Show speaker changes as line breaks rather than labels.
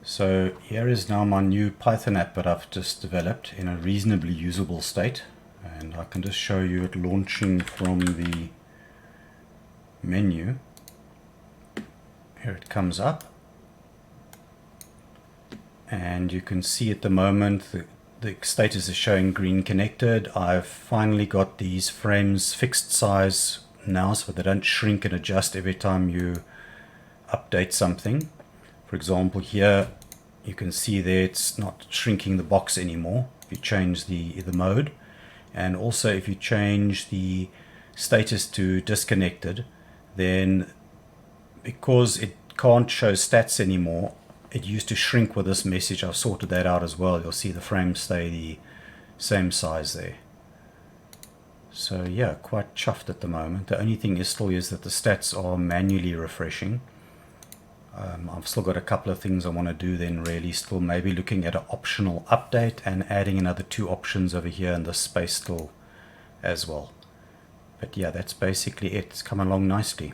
So here is now my new Python app that I've just developed in a reasonably usable state, and I can just show you it launching from the menu. Here it comes up, and you can see at the moment the status is showing green connected. I've finally got these frames fixed size now so they don't shrink and adjust every time you update something. For example, here you can see there it's not shrinking the box anymore if you change the mode, and also if you change the status to disconnected, then because it can't show stats anymore, it used to shrink with this message. I've sorted that out as well. You'll see the frames stay the same size there. So yeah, quite chuffed at the moment. The only thing is that the stats are manually refreshing. I've still got a couple of things I want to do then, really still maybe looking at an optional update and adding another 2 options over here in the space still as well. But yeah, that's basically it. It's come along nicely.